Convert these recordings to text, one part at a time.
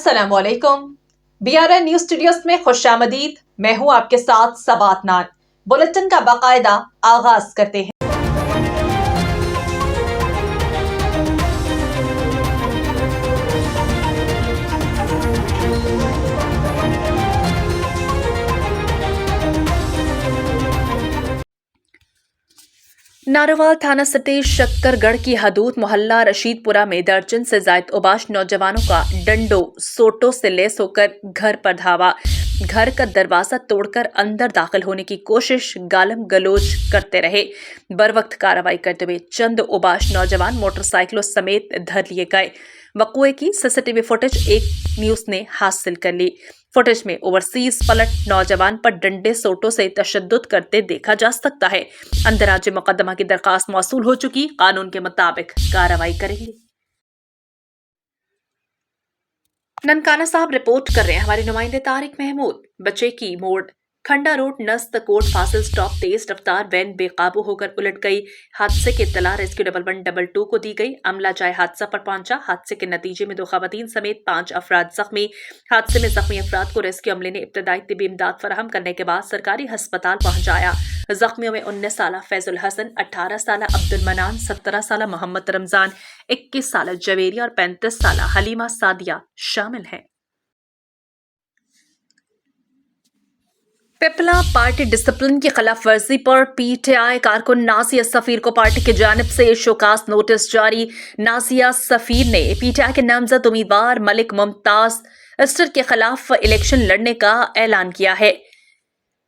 अस्सलाम वालेकुम। BRN news studios में खुशामदीद। मैं हूं आपके साथ सबात नान। बुलेटिन का बाकायदा आगाज करते हैं। नारोवाल थाना सतीश शक्करगढ़ की हदूद मोहल्ला रशीदपुरा में दर्जन से जायद उबाश नौजवानों का डंडों सोटों से लैस होकर घर पर धावा। घर का दरवाजा तोड़कर अंदर दाखिल होने की कोशिश, गालम गलोच करते रहे। बर वक्त कार्रवाई करते हुए चंद उबाश नौजवान मोटरसाइकिलों समेत धर लिए गए। वक़ुए की सीसीटीवी फुटेज एक न्यूज ने हासिल कर ली। फुटेज में ओवरसीज पलट नौजवान पर डंडे सोटों से तशद्दुद करते देखा जा सकता है। अंदराज मुकदमा की दरखास्त मौसूल हो चुकी, कानून के मुताबिक कार्रवाई करेंगे। ननकाना साहब रिपोर्ट कर रहे हैं हमारे नुमाइंदे तारिक महमूद। बचे की मोड़ खंडा रोड नस्त कोट फासिल स्टॉप तेज रफ्तार वैन बेकाबू होकर उलट गई। हादसे की इत्तला रेस्क्यू 1112 को दी गई। अमला जाए हादसा पर पहुंचा। हादसे के नतीजे में 2 खवातीन समेत 5 अफराद जख्मी। हादसे में जख्मी अफराद को रेस्क्यू अमले ने इब्तदाई तिब्बी इमदाद फराहम करने के बाद सरकारी अस्पताल पहुंचाया। जख्मियों में 19 साल फैजुल हसन, 18 साल अब्दुल मनान, 17 साल मोहम्मद रमजान, 21 साल जवेरिया और 35 साल हलीमा सादिया शामिल हैं। पिपला पार्टी डिसिप्लिन की खिलाफ वर्जी पर पीटीआई कारकुन नासिया सफीर को पार्टी की जानिब से शोकास नोटिस जारी। नासिया सफीर ने पीटीआई के नामजद उम्मीदवार मलिक मुमताज अस्टर के खिलाफ इलेक्शन लड़ने का ऐलान किया है।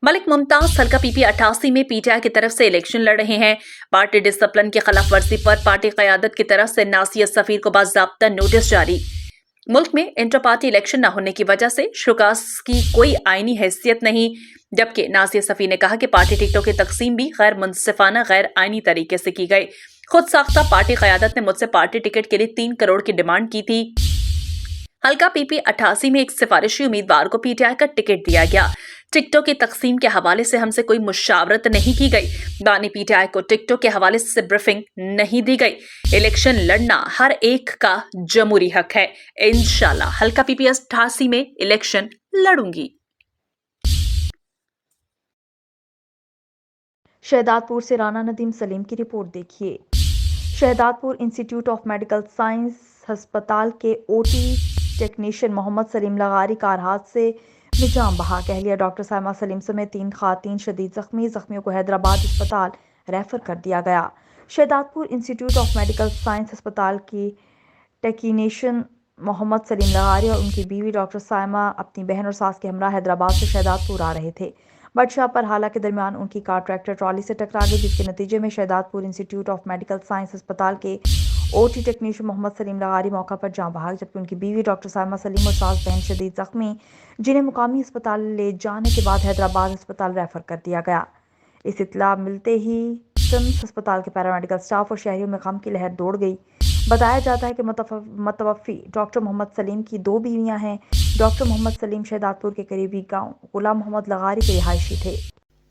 मलिक मुमताज हल्का पीपी 88 में पीटीआई की तरफ से इलेक्शन लड़ रहे हैं। पार्टी डिसिप्लिन की खिलाफ वर्जी पर पार्टी क़यादत की तरफ से नासिया सफीर को बाज़ाब्ता नोटिस जारी। मुल्क में इंटर पार्टी इलेक्शन न होने की वजह से शोकास की कोई आईनी हैसियत नहीं। जबकि नासिया सफी ने कहा कि पार्टी टिकटों की तकसीम भी गैर मुनसिफाना गैर आईनी तरीके से की गई। खुद साख्ता पार्टी क़यादत ने मुझसे पार्टी टिकट के लिए 3 करोड़ की डिमांड की थी। हल्का पीपी 88 में एक सिफारिशी उम्मीदवार को पीटीआई का टिकट दिया गया। टिकटों की तकसीम के हवाले से हमसे कोई मुशावरत नहीं की गई। बानी पीटीआई को टिकटों के हवाले से ब्रीफिंग नहीं दी गई। इलेक्शन लड़ना हर एक का जमहूरी हक है। इंशाल्लाह हल्का पीपी 88 में इलेक्शन लड़ूंगी। शहदादपुर से राना नदीम सलीम की रिपोर्ट देखिए। Shahdadpur institute of medical science अस्पताल के OT technician Mohammad Saleem Lagari car हादसे में जान बहा। कहलिया डॉक्टर साइमा सलीम समेत 3 खातीन शदीद जख्मी। जख्मियों को हैदराबाद अस्पताल रेफर कर दिया गया। Shahdadpur institute of medical science अस्पताल की टेक्नीशियन मोहम्मद सलीम लगारी और उनकी बीवी डॉक्टर साइमा अपनी बहन और सास के हमरा हैदराबाद से शहदादपुर आ रहे थे। बदशाह पर हाला के दरमियान उनकी कार ट्रैक्टर ट्रॉली से टकरा गई, जिसके नतीजे में Shahdadpur institute of medical science अस्पताल के ओटी टेक्नीशियन मोहम्मद सलीम लगारी मौका पर जान बहा, जबकि उनकी बीवी डॉक्टर साइमा सलीम और सास बहन शदीद जख्मी, जिन्हें मुकामी अस्पताल ले जाने के बाद हैदराबाद अस्पताल रेफर कर दिया गया। इस इत्तला मिलते ही सिम्स अस्पताल के पैरामेडिकल स्टाफ और शहरियों में गम की लहर दौड़ गई। बताया जाता है कि मुतवफ़ी डॉक्टर मोहम्मद सलीम की 2 बीवियां हैं। डॉक्टर मोहम्मद सलीम शहदादपुर के करीबी गांव गुलाम मोहम्मद लगारी के रिहायशी थे।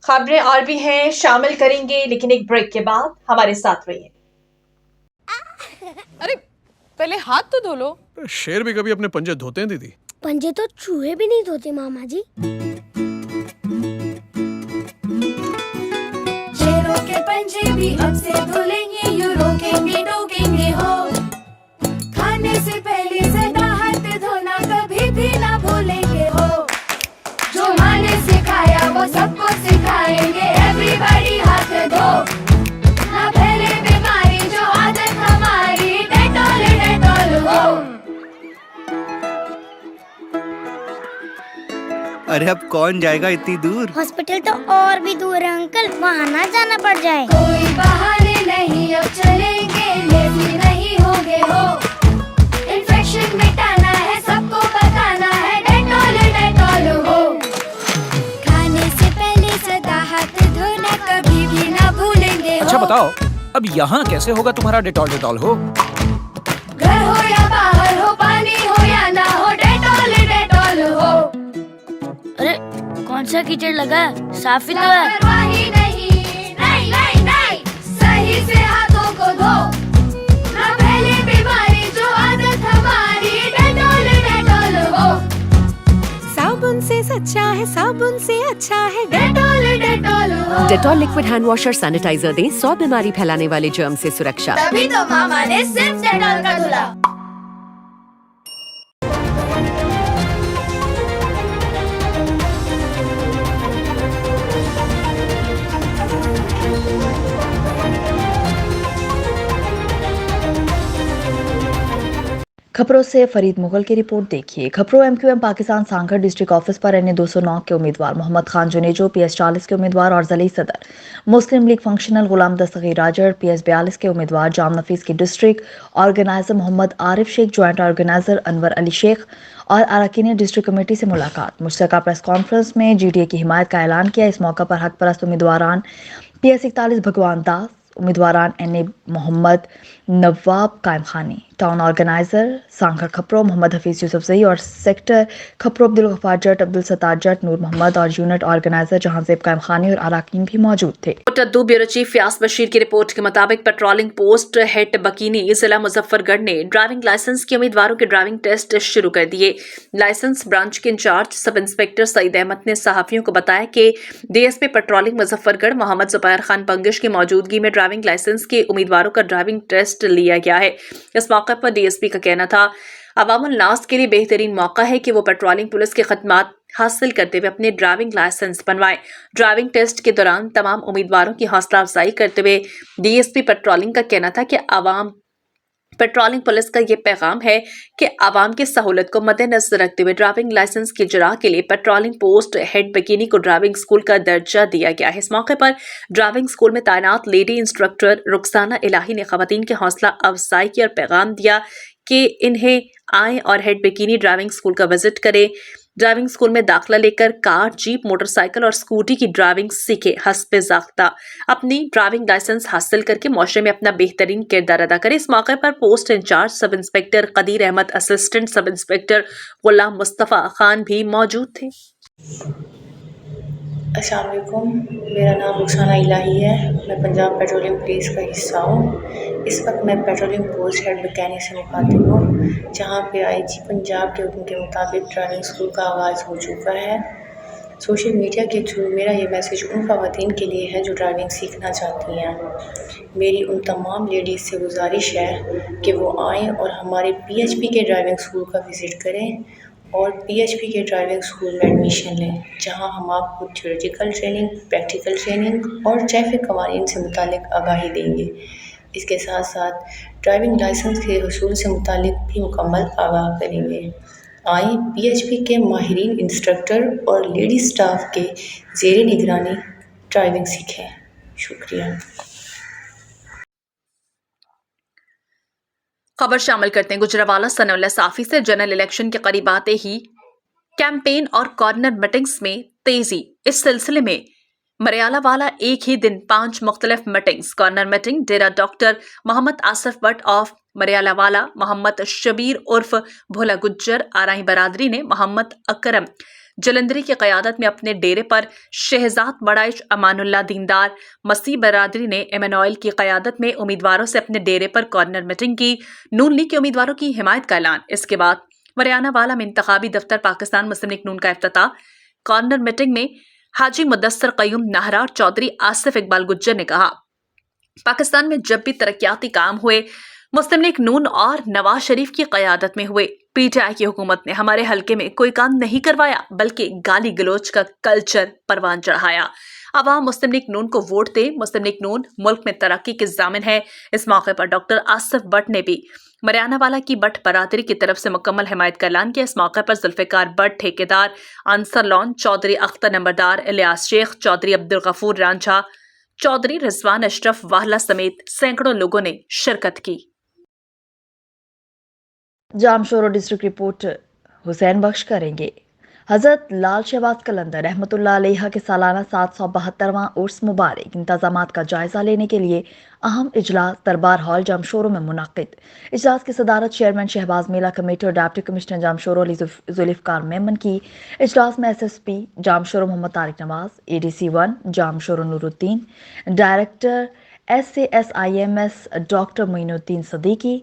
खबरें और भी हैं, शामिल करेंगे, लेकिन एक ब्रेक के बाद हमारे साथ रहिए। अरे पहले हाथ तो धो लो। शेर भी कभी अपने पंजे धोते हैं दीदी? पंजे तो चूहे भी नहीं धोते मामा जी। शेरों के पंजे भी अब से धुलेंगे, यूं रोकेंगे टोकेंगे हो। खाने से पहले सदा हाथ धोना कभी भी ना भूलेंगे हो। जो माँ ने सिखाया वो सबको सिखाएंगे, एवरीबॉडी हाथ धो। ना फैले बीमारी जो आदत हमारी, डेटॉल डेटॉल हो। अरे अब कौन जाएगा इतनी दूर? हॉस्पिटल तो और भी दूर है अंकल, वहाँ ना जाना पड़ जाए। कोई बहाने नहीं, अब चलेंगे, लेजी नहीं होंगे हो। इन्फेक्शन मिटाना है, सबको बताना है, डेटॉल डेटॉल हो। खाने से पहले सदा हाथ धोना कभी भी ना भूलेंगे हो। अच्छा बताओ, अब यहाँ कैसे होगा तुम्हारा डेटॉल डेटॉल हो? घर हो या बाहर हो, पानी हो या ना हो, डेटॉल डेटॉल हो। अरे कौन सा कीचड़ लगा, साफ ही तो है। लापरवाही नहीं, नहीं नहीं नहीं, सही से हाथों को धो। ना फैले बीमारी जो आदत हमारी, डेटॉल डेटॉल हो। सच्चा है, साबुन से अच्छा है डेटॉल। डेटॉल हो, डेटॉल लिक्विड हैंड वॉश और सैनिटाइजर दें 100 बीमारी फैलाने वाले जर्म से सुरक्षा। तभी तो मामा ने सिर्फ डेटॉल का धुला। खबरों से फरीद मुगल की रिपोर्ट देखिए। खबरों MQM Pakistan Sanghar district office पर एनए 209 के उम्मीदवार मोहम्मद खान जुनेजो, पीएस 40 के उम्मीदवार और जली सदर मुस्लिम लीग फंक्शनल गुलाम दस्तगीर राजड़, पीएस 42 के उम्मीदवार जाम नफीस की district organizer Muhammad Arif Sheikh, joint organizer Anwar Ali Sheikh और अरकान डिस्ट्रिक्ट कमेटी से मुलाकात। मुश्तरका प्रेस कॉन्फ्रेंस में जीडीए की हिमायत का ऐलान किया। इस मौका पर हक परस्त उम्मीदवारान पीएस 41 भगवान दास, उम्मीदवारान एनए मोहम्मद नवाब कायम खानी, टाउन ऑर्गेनाइजर सांगड़ खपरो मोहम्मद हफीज यूसुफ जई और सेक्टर खपरो अब्दुल गफ्फार जट, अब्दुल सत्तार जट, नूर मोहम्मद और यूनिट ऑर्गेनाइजर जहांजेब कायम खानी और अरकान भी मौजूद थे। टद्दू ब्यूरो चीफ फयाज बशीर की रिपोर्ट के मुताबिक पेट्रोलिंग पोस्ट हेड बकीनी जिला मुजफ्फरगढ़ ने ड्राइविंग लाइसेंस के उम्मीदवारों के ड्राइविंग टेस्ट शुरू कर दिए। लाइसेंस ब्रांच के in charge sub inspector Saeed Ahmed ने सहाफियों को बताया कि डीएसपी पेट्रोलिंग मुजफ्फरगढ़ मोहम्मद जुबैर खान पंगिश की मौजूदगी में ड्राइविंग लाइसेंस के उम्मीदवारों का ड्राइविंग टेस्ट लिया गया है। इस मौके पर डीएसपी का कहना था, अवामुल नास के लिए बेहतरीन मौका है कि वो पेट्रोलिंग पुलिस के खदमात हासिल करते हुए अपने ड्राइविंग लाइसेंस बनवाएं। ड्राइविंग टेस्ट के दौरान तमाम उम्मीदवारों की हौसला अफजाई करते हुए डीएसपी पेट्रोलिंग का कहना था कि आवाम पेट्रोलिंग पुलिस का ये पैगाम है कि आवाम की सहूलत को मद्देनजर रखते हुए ड्राइविंग लाइसेंस की इजरा के लिए पेट्रोलिंग पोस्ट हेड बकीनी को ड्राइविंग स्कूल का दर्जा दिया गया है। इस मौके पर ड्राइविंग स्कूल में तैनात लेडी इंस्ट्रक्टर रुखसाना इलाही ने खवातीन की हौसला अफजाई की और पैगाम दिया कि इन्हें आए और हेड बकीनी ड्राइविंग स्कूल का विजिट करें। ड्राइविंग स्कूल में दाखिला लेकर कार, जीप, मोटरसाइकिल और स्कूटी की ड्राइविंग सीखे। हस्बे ज़ाब्ता अपनी ड्राइविंग लाइसेंस हासिल करके मुआशरे में अपना बेहतरीन किरदार अदा करे। इस मौके पर post incharge sub inspector Qadir Ahmed, assistant sub inspector Ghulam Mustafa Khan भी मौजूद थे। अस्सलाम वालेकुम, मेरा नाम रुखसाना इलाही है। मैं पंजाब पेट्रोलियम पुलिस का हिस्सा हूँ। इस वक्त मैं पेट्रोलियम पोस्ट हेड मैकेनिक से मुखातिब हूँ, जहाँ पे आईजी पंजाब के हुक्म के मुताबिक ड्राइविंग स्कूल का आगाज़ हो चुका है। सोशल मीडिया के थ्रू मेरा ये मैसेज उन ख़वातीन के लिए है जो ड्राइविंग सीखना चाहती हैं। मेरी उन तमाम लेडीज़ से गुजारिश है कि वो आएँ और हमारे पीएचपी के ड्राइविंग स्कूल का विज़िट करें और पीएचपी के ड्राइविंग स्कूल में एडमिशन लें, जहां हम आपको थ्योरेटिकल ट्रेनिंग, प्रैक्टिकल ट्रेनिंग और ट्रैफिक कवानीन से मुतालिक आगाही देंगे। इसके साथ साथ ड्राइविंग लाइसेंस के हसूल से मुतालिक भी मुकम्मल आगाह करेंगे। आए पीएचपी के माहिरीन इंस्ट्रक्टर और लेडी स्टाफ के ज़ेरे निगरानी ड्राइविंग सीखें। शुक्रिया। खबर शामिल करते हैं गुजरावाला सनाउल्लाह साफी से। जनरल इलेक्शन के करीब आते ही कैंपेन और कॉर्नर मीटिंग्स में तेजी। इस सिलसिले में मरियाला वाला एक ही दिन 5 मुख्तलिफ meetings. Corner meeting Dera doctor Mohammad Asif Bhatt of Mariyala वाला, मोहम्मद शबीर उर्फ भोला गुज्जर आराई बरादरी ने मोहम्मद अकरम जलंधरी की क़यादत में अपने डेरे पर, शहजाद बड़ाइश अमानुल्लाह दीनदार मसीह बरादरी ने एमनॉयल की क़यादत में उम्मीदवारों से अपने डेरे पर कॉर्नर मीटिंग की। नून लीग के उम्मीदवारों की हिमायत का ऐलान। इसके बाद मरियाना वाला में इंतखाबी दफ्तर पाकिस्तान मुस्लिम लीग नून का इफ्तिताह। कॉर्नर मीटिंग में हाजी मुदस्सर क़य्यूम नाहरा और चौधरी आसिफ इकबाल गुज्जर ने कहा, पाकिस्तान में जब भी तरक्याती काम हुए मुस्लिम लीग नून और नवाज शरीफ की क़यादत में हुए। पीटीआई की हुकूमत ने हमारे हलके में कोई काम नहीं करवाया, बल्कि गाली गलोच का कल्चर परवान चढ़ाया। अवाम मुस्लिम लीग नून को वोट दे। मुस्लिम लीग नून मुल्क में तरक्की की ज़ामिन है। इस मौके पर डॉक्टर आसिफ भट्ट ने भी मरियाना वाला की भट्ट बरादरी की तरफ से मुकम्मल हिमायत का ऐलान किया। इस मौके पर जुल्फ़िकार भट्ट, ठेकेदार अंसर लॉन, चौधरी अख्तर नंबरदार, इलियास शेख, चौधरी अब्दुल गफूर रांझा, चौधरी रिजवान अशरफ वाहला समेत सैकड़ों लोगों ने शिरकत की। जामशोरो डिस्ट्रिक्ट रिपोर्ट हुसैन बख्श करेंगे। हज़रत लाल शहबाज कलंदर रहमतुल्लाह अलैहा के सालाना 772वां उर्स मुबारक इंतजामात का जायज़ा लेने के लिए अहम इजलास दरबार हॉल जामशोरो में मुनक़िद। इजलास की सदारत चेयरमैन शहबाज मेला कमेटी और डिप्टी कमिश्नर जामशोरो अली जुल्फ़िकार मेमन की। इजलास में SSP Jamshoro Muhammad Tariq Nawaz, ADC 1 Jamshoro Nooruddin, director SASIMS doctor Moinuddin Siddiqui,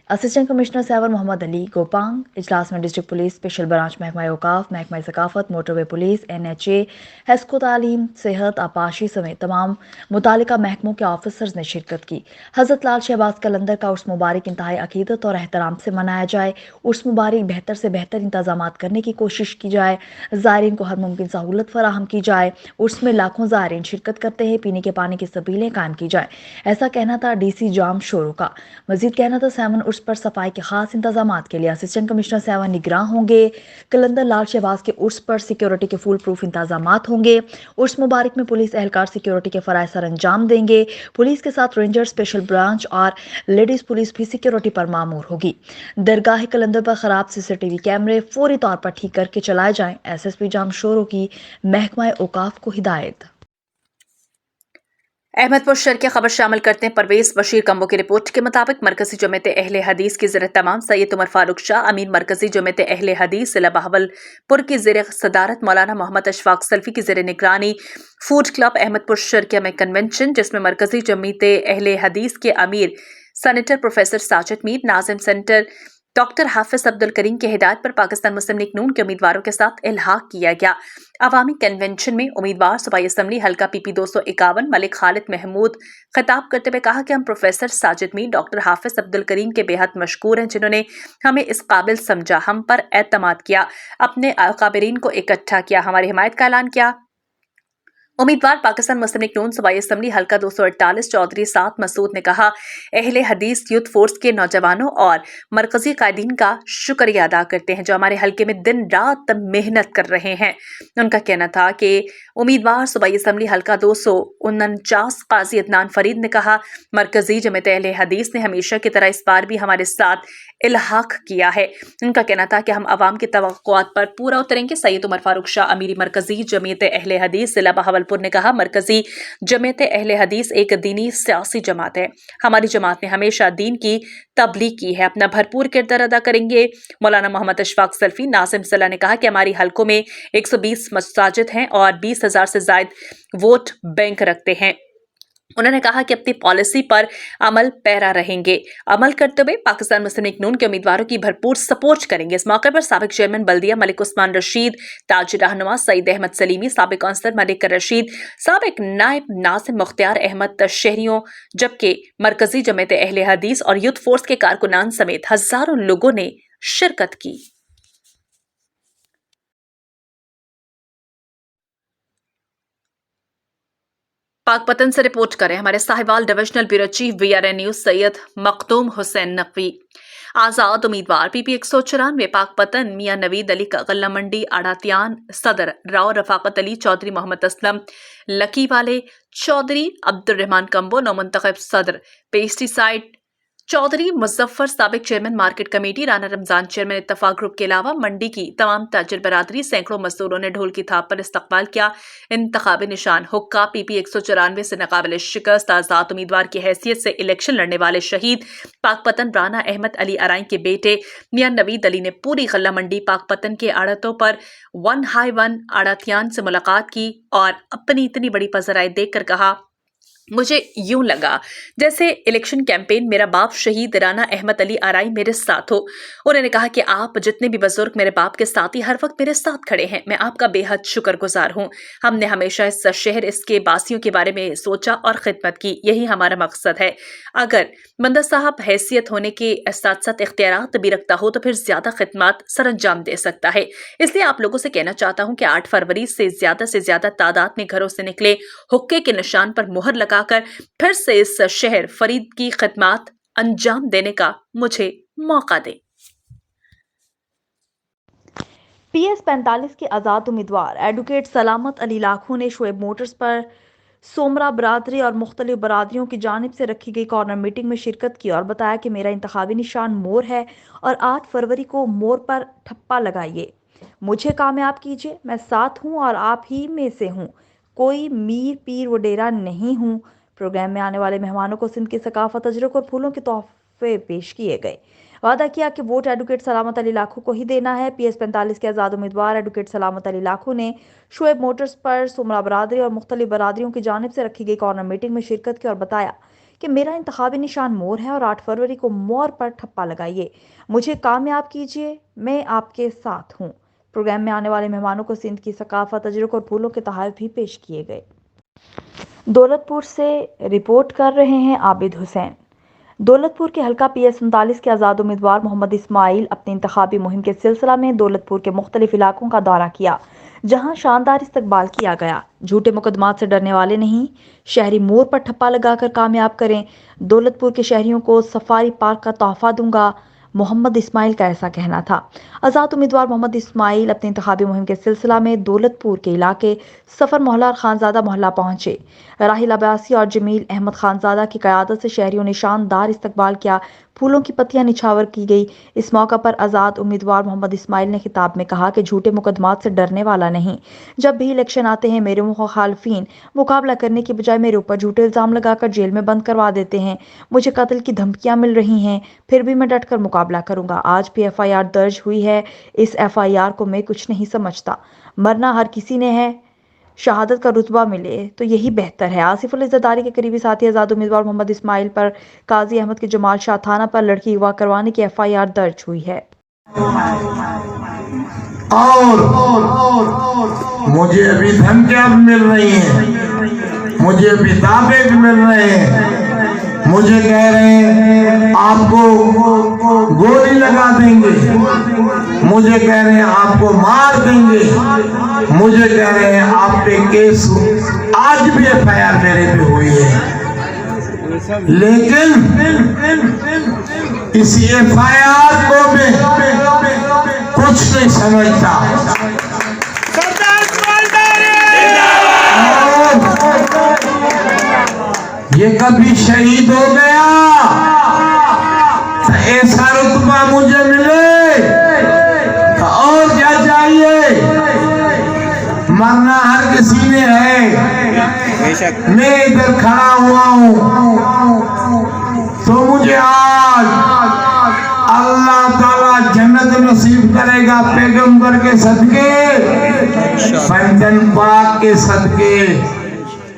assistant commissioner 7 Muhammad Ali Gopang اجلاس میں ڈسٹرکٹ پولیس اسپیشل برانچ محکمہ اوقاف محکمہ ثقافت موٹر وے پولیس NHA ہیسکو تعلیم صحت آبپاشی سمیت تمام متعلقہ محکموں کے آفیسرز نے شرکت کی۔ حضرت لال شہباز قلندر کا عرس مبارک انتہائی عقیدت اور احترام سے منایا جائے۔ عرس مبارک بہتر سے بہتر انتظامات کرنے کی کوشش کی جائے، زائرین کو ہر ممکن سہولت فراہم کی جائے۔ عرس میں لاکھوں زائرین شرکت کرتے ہیں، پینے کے پانی کی سبیلیں قائم کی جائیں، ایسا کہنا تھا DC جام شورو کا۔ مزید کہنا تھا 7 عرس پر صفائی کے خاص انتظامات کے لیے اسسٹنٹ کمشنر 7 نگراں ہوں گے۔ قلندر لال شہباز کے عرس پر سیکیورٹی کے فول پروف انتظامات ہوں گے۔ عرس مبارک میں پولیس اہلکار سیکیورٹی کے فرائض سر انجام دیں گے۔ پولیس کے ساتھ رینجر اسپیشل برانچ اور لیڈیز پولیس بھی سیکیورٹی پر مامور ہوگی۔ درگاہ قلندر پر خراب CCTV کیمرے فوری طور پر ٹھیک کر کے چلائے جائیں، SSP جام شورو کی محکمہ اوقاف کو ہدایت۔ احمد پور شہر کی خبر شامل کرتے ہیں۔ پرویز بشیر کمبو کی رپورٹ کے مطابق مرکزی جماعت اہل حدیث کی زیر تمام سید عمر فاروق شاہ امین مرکزی جماعت اہل حدیث ضلع بہاول پور کی زیر صدارت مولانا محمد اشفاق سلفی کی زیر نگرانی فوڈ کلب احمد پور شرکیہ میں کنونشن، جس میں مرکزی جماعت اہل حدیث کے امیر سینیٹر پروفیسر ساجد میر، ناظم سینٹر ڈاکٹر حافظ عبد الکریم کی ہدایت پر پاکستان مسلم لیگ نون کے امیدواروں کے ساتھ الحاق کیا گیا۔ عوامی کنونشن میں امیدوار صوبائی اسمبلی حلقہ PP 251 ملک خالد محمود خطاب کرتے ہوئے کہا کہ ہم پروفیسر ساجد میر، ڈاکٹر حافظ عبد الکریم کے بے حد مشکور ہیں، جنہوں نے ہمیں اس قابل سمجھا، ہم پر اعتماد کیا، اپنے اکابرین کو اکٹھا کیا، ہماری حمایت کا اعلان کیا۔ امیدوار پاکستان مسلم لیگ نون صوبائی اسمبلی حلقہ 248 چودھری سعد مسعود نے کہا، اہل حدیث یوتھ فورس کے نوجوانوں اور مرکزی قائدین کا شکریہ ادا کرتے ہیں جو ہمارے حلقے میں دن رات محنت کر رہے ہیں۔ ان کا کہنا تھا کہ امیدوار صوبائی اسمبلی حلقہ 249 قاضی عدنان فرید نے کہا، مرکزی جماعت اہل حدیث نے ہمیشہ کی طرح اس بار بھی ہمارے ساتھ الحاق کیا ہے۔ ان کا کہنا تھا کہ ہم عوام کی توقعات پر پورا اتریں گے۔ سید عمر فاروق شاہ امیری مرکزی جماعت اہل حدیث ضلع بہاولپور نے کہا، مرکزی جماعت اہل حدیث ایک دینی سیاسی جماعت ہے، ہماری جماعت نے ہمیشہ دین کی تبلیغ کی ہے، اپنا بھرپور کردار ادا کریں گے۔ مولانا محمد اشفاق سلفی ناظم ضلع نے کہا کہ ہماری حلقوں میں 120 مساجد ہیں اور 20,000 سے زائد ووٹ بینک رکھتے ہیں۔ انہوں نے کہا کہ اپنی پالیسی پر عمل پیرا رہیں گے، عمل کرتے ہوئے پاکستان مسلم لیگ نون کے امیدواروں کی بھرپور سپورٹ کریں گے۔ اس موقع پر سابق چیئرمین بلدیہ ملک عثمان رشید، تاج رہنما سعید احمد سلیمی، سابق کونسلر ملک رشید، سابق نائب ناظم مختار احمد شہریوں، جبکہ مرکزی جماعت اہل حدیث اور یوتھ فورس کے کارکنان سمیت ہزاروں لوگوں نے شرکت کی۔ پاک پتن سے رپورٹ کریں ہمارے Sahiwal divisional bureau chief BRN news Syed Makhdoom Hussain Naqvi. آزاد امیدوار PP 194 پاک پتن میاں نوید علی کا غلہ منڈی اڑاتیان صدر راؤ رفاقت علی چودھری محمد اسلم لکی والے چودھری عبد الرحمان کمبو نومنتخب صدر پیسٹی سائڈ چودھری مظفر سابق چیئرمین مارکیٹ کمیٹی رانا رمضان چیئرمین اتفاق گروپ کے علاوہ منڈی کی تمام تاجر برادری سینکڑوں مزدوروں نے ڈھول کی تھاپ پر استقبال کیا۔ انتخابی نشان حقہ PP 194 سے ناقابل شکست آزاد امیدوار کی حیثیت سے الیکشن لڑنے والے شہید پاک پتن رانا احمد علی ارائیں کے بیٹے میاں نوید علی نے پوری غلہ منڈی پاک پتن کے آڑتوں پر 1 آڑاتیان سے ملاقات کی اور اپنی اتنی بڑی پذیرائی دیکھ کر کہا، مجھے یوں لگا جیسے الیکشن کیمپین میرا باپ شہید رانا احمد علی آرائی میرے ساتھ ہو۔ انہوں نے کہا کہ آپ جتنے بھی بزرگ میرے باپ کے ساتھ ہی ہر وقت میرے ساتھ کھڑے ہیں، میں آپ کا بے حد شکر گزار ہوں۔ ہم نے ہمیشہ اس شہر اس کے باسیوں کے بارے میں سوچا اور خدمت کی، یہی ہمارا مقصد ہے۔ اگر بندہ صاحب حیثیت ہونے کے ساتھ ساتھ اختیارات بھی رکھتا ہو تو پھر زیادہ خدمات سر انجام دے سکتا ہے۔ اس لیے آپ لوگوں سے کہنا چاہتا ہوں کہ 8 فروری سے زیادہ تعداد میں گھروں سے نکلے، حقے کے نشان پر مہر لگا کر پھر سے اس شہر فرید کی خدمات انجام دینے کا مجھے موقع دیں۔ PS 45 کے آزاد امیدوار ایڈوکیٹ سلامت علی لاکھو نے شعیب موٹرز پر سومرا برادری اور مختلف برادریوں کی جانب سے رکھی گئی کارنر میٹنگ میں شرکت کی اور بتایا کہ میرا انتخابی نشان مور ہے اور 8 فروری کو مور پر ٹھپا لگائیے، مجھے کامیاب کیجیے، میں ساتھ ہوں اور آپ ہی میں سے ہوں، کوئی میر پیر وڈیرا نہیں ہوں۔ پروگرام میں آنے والے مہمانوں کو سندھ کی ثقافت، اجرک اور پھولوں کے تحفے پیش کیے گئے۔ وعدہ کیا کہ ووٹ ایڈوکیٹ سلامت علی لاکھو کو ہی دینا ہے۔ PS 45 کے آزاد امیدوار ایڈوکیٹ سلامت علی لاکھو نے شعیب موٹرز پر سومرا برادری اور مختلف برادریوں کی جانب سے رکھی گئی کارنر میٹنگ میں شرکت کی اور بتایا कि मेरा इंतखाबी निशान मोर है और 8 फरवरी को मोर पर ठप्पा लगाइए, मुझे कामयाब कीजिए, मैं आपके साथ हूँ। प्रोग्राम में आने वाले मेहमानों को सिंध की सकाफत, अजरक और फूलों के तोहफे भी पेश किए गए। दौलतपुर से रिपोर्ट कर रहे हैं आबिद हुसैन। दौलतपुर के हल्का PS 39 के आज़ाद उम्मीदवार मोहम्मद इस्माइल अपनी इंतखाबी मुहिम के सिलसिला में दौलतपुर के मुख्तलिफ इलाकों का दौरा किया, जहां शानदार इस्तकबाल किया गया। झूठे मुकदमात से डरने वाले नहीं, शहरी मोर पर ठप्पा लगाकर कामयाब करें। दौलतपुर के शहरियों को सफारी पार्क का तोहफा दूंगा, मोहम्मद इस्माइल का ऐसा कहना था। आज़ाद उम्मीदवार मोहम्मद इस्माइल अपनी इंतखाबी मुहिम के सिलसिला में दौलतपुर के इलाके सफर मोहल्ला और खानजादा मोहल्ला पहुंचे। राहिल अब्बासी और जमील अहमद खानजादा की क़यादत से शहरियों ने शानदार इस्तकबाल किया, फूलों की पत्तियां निछावर की गई। इस मौका पर आज़ाद उम्मीदवार मोहम्मद इस्माइल ने खिताब में कहा कि झूठे मुकदमात से डरने वाला नहीं, जब भी इलेक्शन आते हैं मेरे मुखालफिन मुकाबला करने की बजाय मेरे ऊपर झूठे इल्ज़ाम लगाकर जेल में बंद करवा देते हैं। मुझे कत्ल की धमकियां मिल रही हैं, फिर भी मैं डटकर मुकाबला करूंगा। आज भी FIR दर्ज हुई है, इस FIR को मैं कुछ नहीं समझता। मरना हर किसी ने है, शहादत का रुतबा मिले तो यही बेहतर है। आसिफ इज़्ज़तदारी के करीबी साथी आज़ाद उम्मीदवार मोहम्मद इस्माइल पर काजी अहमद के जमाल शाह थाना पर लड़की अगवा करवाने की FIR दर्ज हुई है। और मुझे अभी धमकियां मिल रही हैं, मुझे अभी दावे भी मिल रहे हैं, मुझे कह रहे हैं आपको गोली लगा देंगे, मुझे कह रहे हैं आपको मार देंगे, मुझे कह रहे हैं आप पे केस। आज भी FIR मेरे पे हुई है, लेकिन इस FIR को मैं कुछ नहीं समझता। ये कभी शहीद हो गया तो ऐसा रुतबा मुझे मिले तो और क्या चाहिए। मरना हर किसी ने है, मैं इधर खड़ा हुआ हूँ तो मुझे आज अल्लाह ताला जन्नत नसीब करेगा, पैगंबर के सदके, बंधन पाक के सदके।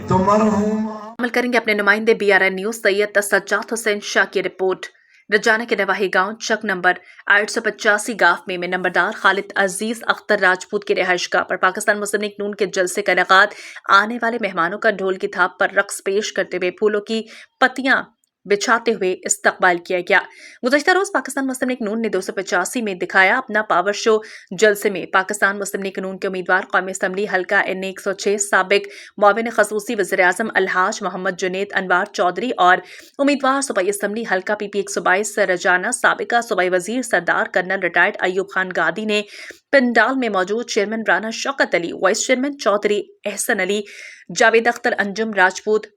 तो मरहूम शामिल करेंगे अपने नुमाइंदे BRN न्यूज सैयद सज्जाद हुसैन शाह की रिपोर्ट। रजाना के नवाही गांव चक नंबर 885 गाफ में नंबरदार खालिद अजीज अख्तर राजपूत की रिहाइशगाह पर पाकिस्तान मुस्लिम लीग नून के जलसे का इनेकाद, आने वाले मेहमानों का ढोल की थाप पर रक्स पेश करते हुए फूलों की पत्तियां बिछाते हुए इस्तकबाल किया गया। गुज़श्ता रोज पाकिस्तान मुस्लिम लीग नून ने 285 में दिखाया अपना पावर शो। जलसे में पाकिस्तान मुस्लिम लीग नून के उम्मीदवार कौमी असम्बली हल्का NA 106 साबिक मुआविन खसूसी वज़ीर-ए-आज़म अलहाज मोहम्मद जुनैद अनवार चौधरी और उम्मीदवार सूबाई असम्बली हल्का PP 122 रजाना साबिका सूबाई वजीर सरदार कर्नल रिटायर्ड अयूब खान गादी ने पंडाल में मौजूद chairman Rana Shaukat Ali, vice chairman Chaudhry Ehsan Ali, Javed Akhtar Anjum Rajput,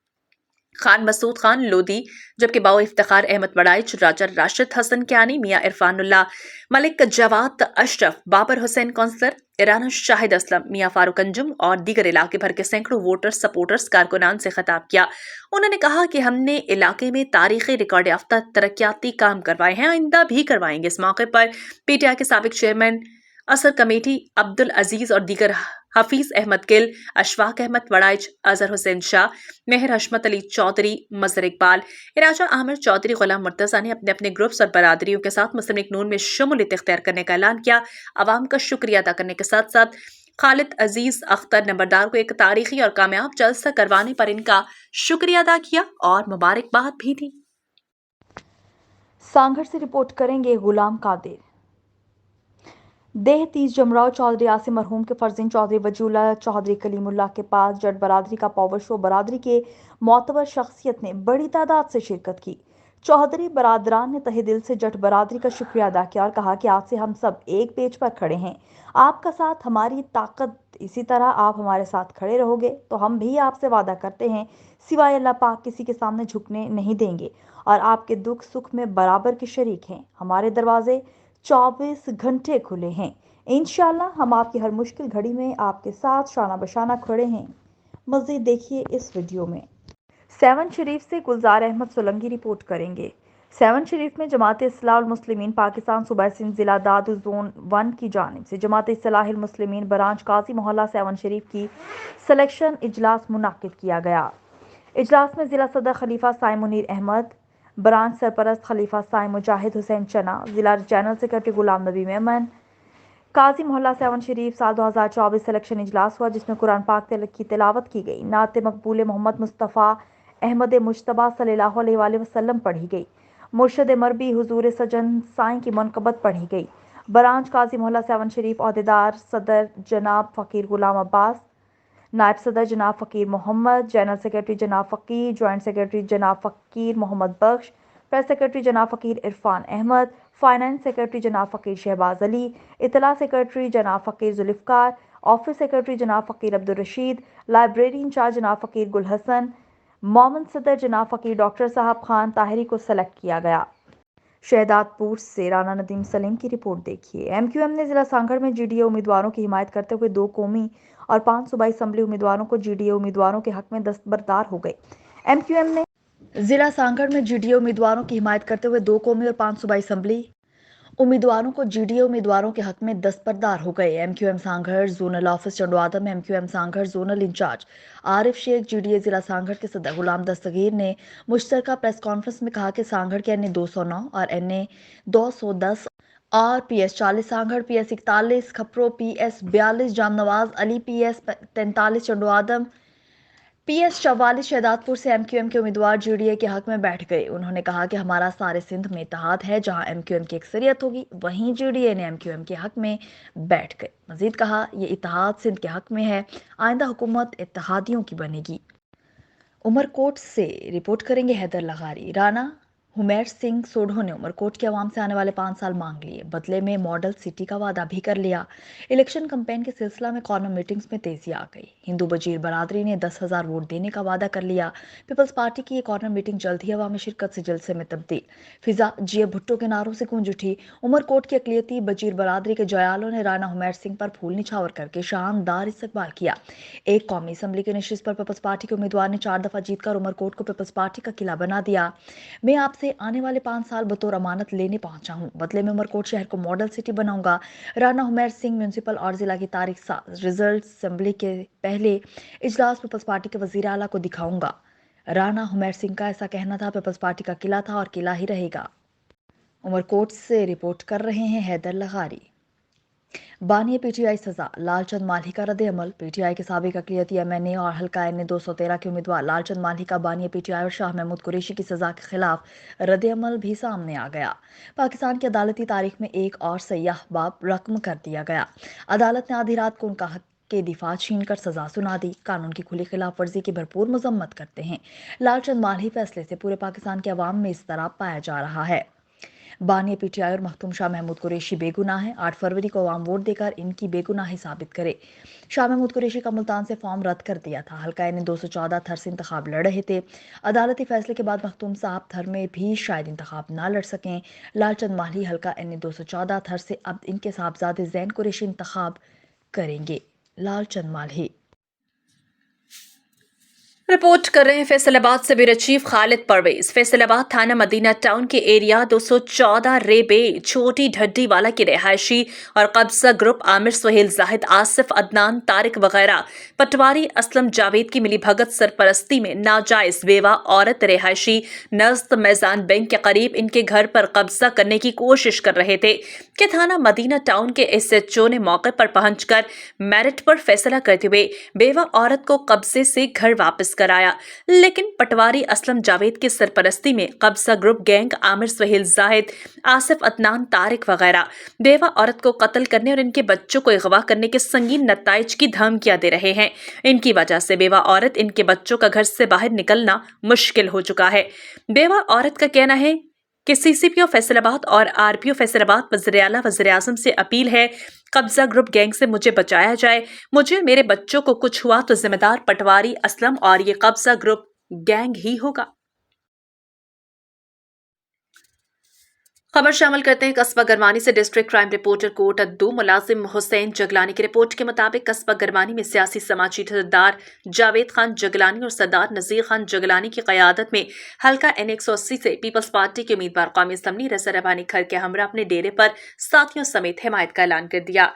Khan Masood Khan Lodhi, जबकि बाओ इफ्तिखार अहमद बड़ाइच, राजा राशिद हसन क्यानी, मियाँ इरफानुल्लाह मलिक, जवाद अशरफ, बाबर हुसैन कौंसलर, इराना शाहिद असलम, मियाँ फारूक अंजुम और दीगर इलाके भर के सैकड़ों वोटर्स सपोर्टर्स कारकुनान से खिताब किया। उन्होंने कहा कि हमने इलाके में तारीखी रिकॉर्ड याफ्ता तरक्याती काम करवाए हैं, आइंदा भी करवाएंगे। इस मौके पर PTI के साबिक चेयरमैन असर कमेटी अब्दुल अजीज और दीगर हफीज अहमद गिल, अशफाक अहमद वड़ाइच, अजहर हुसैन शाह, मेहर हशमत अली चौधरी, मजहर इकबाल, इराजा आमिर चौधरी, गुलाम मुर्तजा ने अपने अपने ग्रुप्स और बरादरियों के साथ मुस्लिम लीग नून में शमूलियत इख्तियार करने का ऐलान किया। आवाम का शुक्रिया अदा करने के साथ साथ खालिद अजीज अख्तर नंबरदार को एक तारीखी और कामयाब जलसा करवाने पर इनका शुक्रिया अदा किया और मुबारकबाद भी दी। सांगढ़ से रिपोर्ट करेंगे गुलाम कादिर। देह तीज जमराव चौधरी आसिम मरहूम के फर्जिन चौधरी वजूल्लाह चौधरी कलीमुल्लाह के पास जट बरादरी का पावर शो बरादरी के मोतबर शख्सियत ने बड़ी तादाद से शिरकत की। चौधरी बरादरान ने तहे दिल से जट बरादरी का शुक्रिया अदा किया और कहा कि आज से हम सब एक पेज पर खड़े हैं, आपका साथ हमारी ताकत, इसी तरह आप हमारे साथ खड़े रहोगे तो हम भी आपसे वादा करते हैं सिवाय अल्लाह पाक किसी के सामने झुकने नहीं देंगे और आपके दुख सुख में बराबर के शरीक हैं। हमारे दरवाजे 24 घंटे खुले हैं, इंशाल्लाह हम आपकी हर मुश्किल घड़ी में आपके साथ शाना बशाना खड़े हैं। मज़ीद देखिए इस वीडियो में। सेवन शरीफ से गुलजार अहमद सोलंकी रिपोर्ट करेंगे। सेवन शरीफ में जमात इस्लाहुल मुस्लिमीन पाकिस्तान सूबा सिंध जिला दादू जोन 1 की जानिब से जमात इस्लाहुल मुस्लिमीन ब्रांच काजी मोहल्ला सेवन शरीफ की सिलेक्शन इजलास मुनाकिद किया गया। इजलास में जिला सदर खलीफा साई मुनीर अहमद, ब्रांच सरपरस्त खलीफा साई मुजाहिद हुसैन चना, जिला जनरल सेक्रेटरी गुलाम नबी मेमन, काजी मोहल्ला सेवन शरीफ साल 2024 सिलेक्शन इजलास हुआ जिसमें कुरान पाक की तिलावत की गई। नात मकबूल मोहम्मद मुस्तफ़ा अहमद मुश्तबा सल्लल्लाहु अलैहि वसल्लम पढ़ी गई। मुर्शद मरबी हुजूर सजन साईं की मनकबत पढ़ी गई। ब्रांच काजी मोहल्ला सेवन शरीफ अहदेदार सदर जनाब फ़कीर गुलाम अब्बास, नायब सदर जनाब फ़कीर मोहम्मद, जनरल सेक्रेटरी जनाब फ़कीर, जॉइंट सेक्रेटरी जनाब फ़कीर मोहम्मद बख्श, प्रेस सेक्रेटरी जनाब फ़कीर इरफान अहमद, फाइनेंस सेक्रेटरी जनाब फ़कीर शहबाज अली, इतला सेक्रेटरी जनाब फ़कीर जुल्फ़कार, ऑफिस सेक्रेटरी जनाब फ़कीर अब्दुल रशीद, लाइब्रेरी इंचार्ज जनाब फ़कीर गुल हसन, मोमन सदर जनाब फ़कीर डॉक्टर साहब खान ताहिरी को सेलेक्ट किया गया। शहदादपुर से राना नदीम सलीम की रिपोर्ट देखिए। एमक्यूएम ने जिला सांगड़ में जीडीए उम्मीदवारों की हिमायत करते हुए 2 कौमी और 5 सूबाई असम्बली उम्मीदवारों को जीडीए उम्मीदवारों के हक में दस्तबरदार हो गए। एमक्यूएम ने जिला सांगड़ में जीडीए उम्मीदवारों की हिमायत करते हुए 2 कौमी और 5 सूबाई असम्बली उम्मीदवारों को जीडीए उम्मीदवारों के हक में दस्तबरदार हो गए। एमक्यूएम सांगड़ जोनल ऑफिस चंडवादम में MQM Sanghar zonal in charge Arif Sheikh, GDA जिला सांगड़ के सदर गुलाम दस्तगीर ने मुश्तरका प्रेस कॉन्फ्रेंस में कहा कि सांगड़ के NA 209 और NA 210 और PS 40 Sanghar, PS 41 खपरो, PS 42 जामनवाज Ali, PS 43 चंडवादम, PS 44 Shahdadpur से एमक्यूएम के उम्मीदवार जीडीए के हक में बैठ गए। उन्होंने कहा कि हमारा सारे सिंध में इत्तेहाद है, जहां एमक्यूएम की अक्सरियत होगी वहीं जीडीए ने एमक्यूएम के हक में बैठ गए। मजीद कहा, ये इत्तेहाद सिंध के हक में है, आइंदा हुकूमत इत्तेहादियों की बनेगी। उमरकोट से रिपोर्ट करेंगे हैदर लगारी। राना हुमैर सिंह सोढो ने उमरकोट के अवाम से आने वाले 5 साल मांग लिए, बदले में मॉडल सिटी का वादा भी कर लिया। इलेक्शन कैंपेन के सिलसिला में कॉर्नर मीटिंग्स में तेजी आ गई। हिंदू बजीर बरादरी ने 10,000 वोट देने का वादा कर लिया। पीपल्स पार्टी की ये कॉर्नर मीटिंग जल्द ही अवामी शिरकत से जलसे में तब्दील। फिजा जिया भुट्टो के नारों से गूंज उठी। उमरकोट की अकलियती बजीर बरादरी के जयालों ने राना हुमैर सिंह पर फूल निछावर करके शानदार इस्तकबाल किया। एक कौमी असम्बली की नशिस्त पर पीपल्स पार्टी के उम्मीदवार ने 4 दफा जीतकर उमरकोट को पीपल्स पार्टी का किला बना दिया। मैं आपसे आने वाले 5 साल बतौर अमानत लेने पहुंचा हूं, बदले में उमरकोट शहर को मॉडल सिटी बनाऊंगा। राना हुमैर सिंह म्यूनसिपल और जिला की तारीख रिजल्ट असेंबली के पहले इजलास पीपल्स पार्टी के वजीर आला को दिखाऊंगा। राना हुमैर सिंह का ऐसा कहना था, पीपल्स पार्टी का किला था और किला ही रहेगा। उमरकोट से रिपोर्ट कर रहे हैं हैदर लगारी। बानी पीटीआई सजा, लालचंद माल्ही का रद्द अमल। पीटीआई के साबिक अक़लियती MNA और हल्का NA 213 के उम्मीदवार लालचंद माल्ही का बानी पीटीआई और शाह महमूद कुरैशी की सजा के खिलाफ रद्द अमल भी सामने आ गया। पाकिस्तान की अदालती तारीख में एक और सयाह बाब रकम कर दिया गया। अदालत ने आधी रात को उनका हक के दिफा छीन कर सजा सुना दी। कानून की खुली खिलाफ वर्जी की भरपूर मजम्मत करते हैं। लालचंद माल्ही फैसले से पूरे पाकिस्तान के अवाम में इस तरह पाया जा रहा है। बानी पीटीआई और मखदूम शाह महमूद कुरैशी बेगुनाह हैं। 8 फरवरी को अवाम वोट देकर इनकी बेगुनाही साबित करे। शाह महमूद कुरैशी का मुल्तान से फॉर्म रद्द कर दिया था। हल्का NA 214 थर से इंतखाब लड़ रहे थे। अदालती फैसले के बाद मखदूम साहब थर में भी शायद इंतखाब ना लड़ सकें। लालचंद माल्ही हल्का NA 214 थर से अब इनके साहबजादे जैन कुरैशी इंतखाब करेंगे। लालचंद माल्ही। रिपोर्ट कर रहे हैं फैसलाबाद से ब्यूरो चीफ खालिद परवेज। फैसलाबाद थाना मदीना टाउन के एरिया 214 रेबे छोटी ढड्डी वाला के रिहायशी और कब्जा ग्रुप आमिर सुहेल जाहिद, आसिफ, अदनान, तारिक वगैरह पटवारी असलम जावेद की मिली भगत सरपरस्ती में नाजायज बेवा औरत रिहायशी नज़द मैजान बैंक के करीब इनके घर पर कब्जा करने की कोशिश कर रहे थे कि थाना मदीना टाउन के SHO ने मौके पर पहुंचकर मेरिट पर फैसला करते हुए बेवा औरत को कब्जे से घर वापस कराया। लेकिन पटवारी असलम जावेद की सरपरस्ती में कब्जा ग्रुप गैंग आमिर सुहेल जाहिद, आसिफ, अदनान, तारिक वगैरह बेवा औरत को कत्ल करने और इनके बच्चों को अगवा करने के संगीन नताइज की धमकियां दे रहे हैं। इनकी वजह से बेवा औरत, इनके बच्चों का घर से बाहर निकलना मुश्किल हो चुका है। बेवा औरत का कहना है कि CCPO फैसलाबाद और RPO फैसलाबाद वज़ीर आला वज़ीर आज़म से अपील है, कब्जा ग्रुप गैंग से मुझे बचाया जाए। मुझे और मेरे बच्चों को कुछ हुआ तो जिम्मेदार पटवारी असलम और ये कब्जा ग्रुप गैंग ही होगा। खबर शामिल करते हैं कस्बा गरमानी से। डिस्ट्रिक्ट क्राइम रिपोर्टर कोर्ट अद्दू मुलाजिम हुसैन जगलानी की रिपोर्ट के मुताबिक कस्बा गरमानी में सियासी समाजी ठेकेदार जावेद खान जगलानी और सरदार नजीर खान जगलानी की क़यादत में हल्का NA 180 से पीपल्स पार्टी के उम्मीदवार कौमी असम्बली रज़ा रबानी खर के हमरा अपने डेरे पर साथियों समेत हिमायत का ऐलान कर दिया।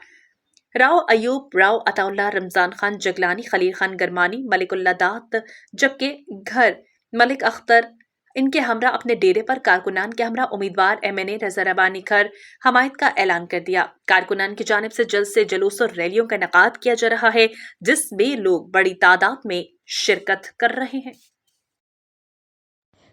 राव अयूब, राव अताउल्ला, रमजान खान जगलानी, खलील खान गरमानी, मलिकुल्ला दात, जबकि घर मलिक अख्तर इनके हमरा अपने डेरे पर कारकुनान के हमरा उम्मीदवार MNA रजा रबानी खर हमायत का ऐलान कर दिया। कारकुनान की जानिब से जुलूस और रैलियों का इनेकाद किया जा रहा है, जिसमें लोग बड़ी तादाद में शिरकत कर रहे हैं।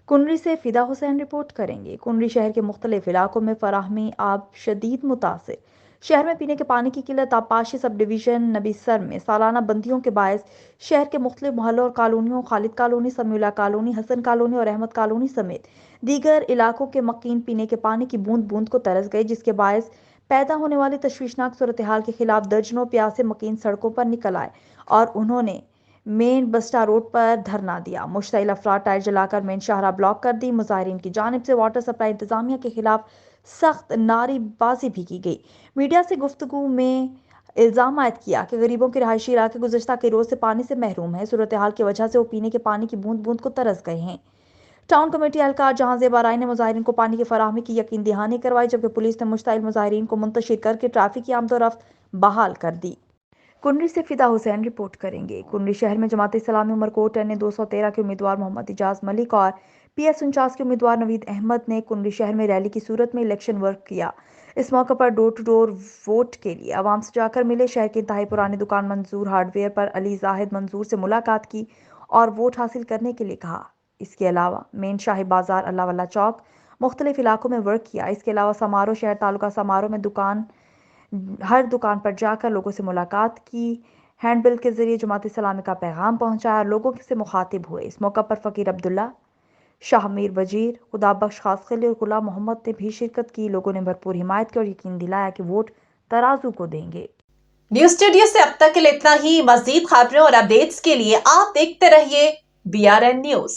कुंडली से फिदा हुसैन रिपोर्ट करेंगे। कुंडली शहर के मुख्तलिफ इलाकों में फराहमी आब शदीद मुतासिर। शहर में पीने के पानी की किल्लत आबपाशी सब डिवीज़न नबीसर में सालाना बंदियों के बायस शहर के मुख्तलिफ मोहल्लों और कॉलोनियों Khalid colony, Samiullah colony, Hasan colony और अहमद कॉलोनी समेत दीगर इलाकों के मकीन पीने के पानी की बूंद बूंद को तरस गई, जिसके बायस पैदा होने वाली तशवीशनाक सूरत हाल के खिलाफ दर्जनों प्यासे मकीन सड़कों पर निकल आए और उन्होंने मेन बस्टा रोड पर धरना दिया। मुश्तइल अफराद टायर जलाकर मेन शाहरा ब्लॉक कर दी। मुजाहिरीन की जानिब से वाटर सप्लाई इंतजामिया के खिलाफ सख्त नारेबाजी भी की गई। मीडिया से गुफ्तगू में इल्ज़ाम आयद किया कि गरीबों के रहायशी इलाके गुज़श्ता के रोज़ से पानी से महरूम है। सूरत हाल की वजह से वो पीने के पानी की बूंद बूंद को तरस गए हैं। टाउन कमेटी एहलकार जहां ज़ेबा राय ने मुजाहिरीन को पानी की फराहमी की यकीन दहानी करवाई, जबकि पुलिस ने मुश्तइल मुजाहिरीन को मुंतशिर करके ट्रैफिक की आमदोरफ्त बहाल कर दी। कुंडली से फिदा हुसैन रिपोर्ट करेंगे। कुंडली शहर में जमात इस्लामी उमरकोट ने 213 के उम्मीदवार मोहम्मद इजाज मलिक और PS49 के उम्मीदवार नवीद अहमद ने कुंडली शहर में रैली की सूरत में इलेक्शन वर्क किया। इस मौके पर डोर टू डोर वोट के लिए आवाम से जाकर मिले। शहर की इंतहाई पुरानी दुकान मंजूर हार्डवेयर पर अली जाहिद मंजूर से मुलाकात की और वोट हासिल करने के लिए कहा। इसके अलावा मेन शाही बाजार, अल्लाह वाला चौक, मुख्तलिफ इलाकों में वर्क किया। इसके अलावा समारोह शहर तालुका समारोह में हर दुकान पर जाकर लोगों से मुलाकात की, हैंडबिल के जरिए जमात इस्लामी का पैगाम पहुंचाया और लोगों से मुखातिब हुए। इस मौका पर फ़कीर अब्दुल्ला, शाह मीर वजीर, खुदा बख्श खासखली और गुलाम मोहम्मद ने भी शिरकत की। लोगों ने भरपूर हिमायत की और यकीन दिलाया कि वोट तराजू को देंगे। न्यूज़ स्टूडियो से अब तक के लिए इतना ही। मज़ीद खबरों और अपडेट्स के लिए आप देखते रहिए BRN न्यूज़।